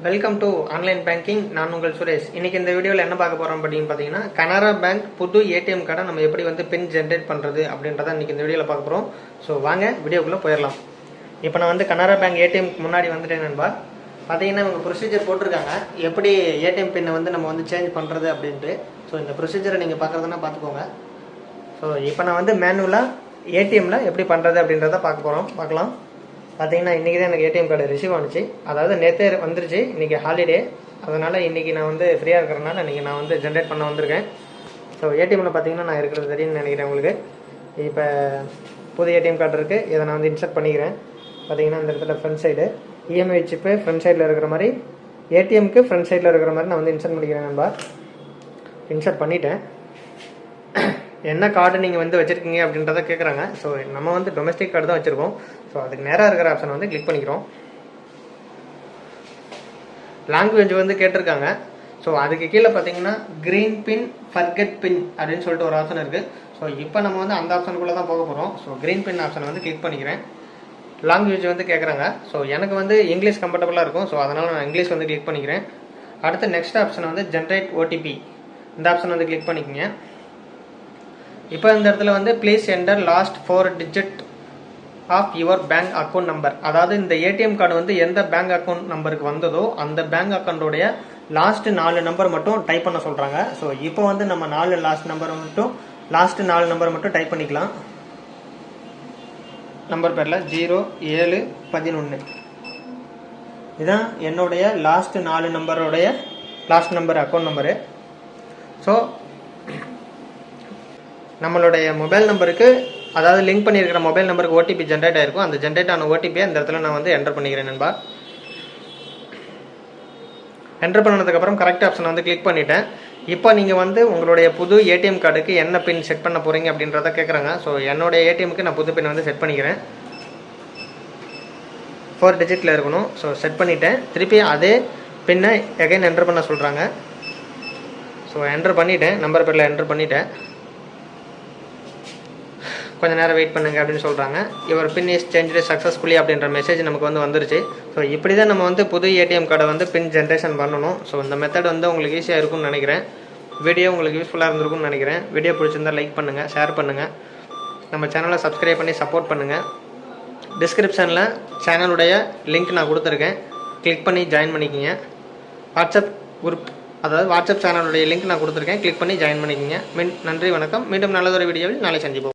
Welcome to online banking. நான் உங்கள் சுரேஷ். இன்னைக்கு இந்த வீடியோவில் என்ன பார்க்க போறோம் அப்படின்னு பார்த்தீங்கன்னா, கனரா பேங்க் புது ஏடிஎம் கார்டை நம்ம எப்படி பின் ஜென்ரேட் பண்ணுறது அப்படின்றத இன்னைக்கு இந்த வீடியோவில் பார்க்க போகிறோம். ஸோ வாங்க வீடியோக்குள்ளே போயிடலாம். இப்போ நான் கனரா பேங்க் ஏடிஎம் முன்னாடி வந்துட்டேன் நண்பா. பார்த்தீங்கன்னா இவங்க ப்ரொசீஜர் போட்டிருக்காங்க, எப்படி ஏடிஎம் பின்னை நம்ம சேஞ்ச் பண்ணுறது அப்படின்ட்டு. ஸோ இந்த ப்ரொசீஜரை நீங்கள் பார்க்குறதுனா பார்த்துக்கோங்க. ஸோ இப்போ நான் மேனுவலாக ஏடிஎம்மில் எப்படி பண்ணுறது அப்படின்றத பார்க்கலாம். பார்த்தீங்கன்னா இன்றைக்கி தான் எனக்கு ஏடிஎம் கார்டு ரிசீவ் ஆனிச்சு. அதாவது நேற்றே வந்துருச்சு, இன்றைக்கி ஹாலிடே. அதனால் இன்றைக்கி நான் ஃப்ரீயாக இருக்கிறனால இன்றைக்கி நான் ஜென்ரேட் பண்ண வந்திருக்கேன். ஸோ ஏடிஎம்மில் பார்த்தீங்கன்னா நான் இருக்கிறது தெரியும்னு நினைக்கிறேன் உங்களுக்கு. இப்போ புது ஏடிஎம் கார்டு இருக்குது, இதை நான் இன்சர்ட் பண்ணிக்கிறேன். பார்த்தீங்கன்னா இந்த இடத்துல front side EMI chip front சைடில் இருக்கிற மாதிரி, ஏடிஎம்க்கு ஃப்ரண்ட் சைடில் இருக்கிற மாதிரி நான் இன்சர்ட் பண்ணிக்கிறேன் நண்பா. இன்சர்ட் பண்ணிவிட்டேன். என்ன கார்டு நீங்கள் வச்சுருக்கீங்க அப்படின்றத கேட்குறாங்க. ஸோ நம்ம டொமஸ்டிக் கார்டு தான் வச்சுருக்கோம். ஸோ அதுக்கு நேராக இருக்கிற ஆப்ஷன் கிளிக் பண்ணிக்கிறோம். லாங்குவேஜ் கேட்டிருக்காங்க. ஸோ அதுக்கு கீழே பார்த்தீங்கன்னா க்ரீன் பின் ஃபர்கெட் பின் அப்படின்னு சொல்லிட்டு ஒரு ஆப்ஷன் இருக்குது. ஸோ இப்போ நம்ம அந்த ஆப்ஷனுக்குள்ளே தான் போக போகிறோம். ஸோ க்ரீன் பின் ஆப்ஷனை கிளிக் பண்ணிக்கிறேன். லாங்குவேஜ் கேட்குறாங்க. ஸோ எனக்கு இங்கிலீஷ் கம்ஃபர்டபுளாக இருக்கும். ஸோ அதனால் நான் இங்கிலீஷ் கிளிக் பண்ணிக்கிறேன். அடுத்து நெக்ஸ்ட் ஆப்ஷன் ஜென்ரேட் ஓடிபி, இந்த ஆப்ஷன் கிளிக் பண்ணிக்கோங்க. இப்போ இந்த இடத்துல please enter last 4 digit of your bank account number. அதாவது இந்த ஏடிஎம் கார்டு எந்த பேங்க் அக்கௌண்ட் நம்பருக்கு வந்ததோ அந்த பேங்க் அக்கௌண்ட்டோடைய லாஸ்ட் 4 நம்பர் மட்டும் டைப் பண்ண சொல்கிறாங்க. ஸோ இப்போ நம்ம 4 லாஸ்ட் நாலு நம்பர் மட்டும் டைப் பண்ணிக்கலாம். நம்பர் பேரில் 0711 இதுதான் என்னுடைய லாஸ்ட் 4 நம்பருடைய last number account number. So நம்மளுடைய மொபைல் நம்பருக்கு, அதாவது லிங்க் பண்ணியிருக்கிற மொபைல் நம்பருக்கு ஓடிபி ஜென்ரேட் ஆகிருக்கும். அந்த ஜென்ரேட் ஆன ஓடிபியை இந்த இடத்துல நான் என்டர் பண்ணிக்கிறேன் நண்பா. என்டர் பண்ணதுக்கப்புறம் கரெக்ட் ஆப்ஷனை கிளிக் பண்ணிட்டேன். இப்போ நீங்கள் உங்களுடைய புது ஏடிஎம் கார்டுக்கு என்ன பின் செட் பண்ண போகிறீங்க அப்படின்றத கேட்குறாங்க. ஸோ என்னுடைய ஏடிஎம்க்கு நான் புது பின் செட் பண்ணிக்கிறேன். 4 டிஜிட்டில் இருக்கணும். ஸோ செட் பண்ணிட்டேன். திருப்பி அதே பின்னை எகைன் என்டர் பண்ண சொல்கிறாங்க. ஸோ என்டர் பண்ணிட்டேன், நம்பர் பேரில் என்டர் பண்ணிட்டேன். கொஞ்சம் நேரம் வெயிட் பண்ணுங்க அப்படின்னு சொல்கிறாங்க. Your PIN is change successfully அப்படின்ற மெசேஜ் நமக்கு வந்துருச்சு. ஸோ இப்படி தான் நம்ம புது ஏடிஎம் கார்டை பின் ஜென்ரேஷன் பண்ணணும். ஸோ இந்த மெத்தட் உங்களுக்கு ஈஸியாக இருக்கும்னு நினைக்கிறேன். வீடியோ உங்களுக்கு யூஸ்ஃபுல்லாக இருந்திருக்கும்னு நினைக்கிறேன். வீடியோ பிடிச்சிருந்தால் லைக் பண்ணுங்கள், ஷேர் பண்ணுங்கள், நம்ம சேனலை சப்ஸ்கிரைப் பண்ணி சப்போர்ட் பண்ணுங்கள். டிஸ்கிரிப்ஷனில் சேனலுடைய லிங்க் நான் கொடுத்துருக்கேன், கிளிக் பண்ணி ஜாயின் பண்ணிக்கிங்க. வாட்ஸ்அப் குரூப், அதாவது வாட்ஸ்அப் சேனலுடைய லிங்க் நான் கொடுத்துருக்கேன், கிளிக் பண்ணி ஜாயின் பண்ணிக்கிங்க. நன்றி, வணக்கம். மீண்டும் நல்லதொரு வீடியோவில் நாளை சந்திப்போம்.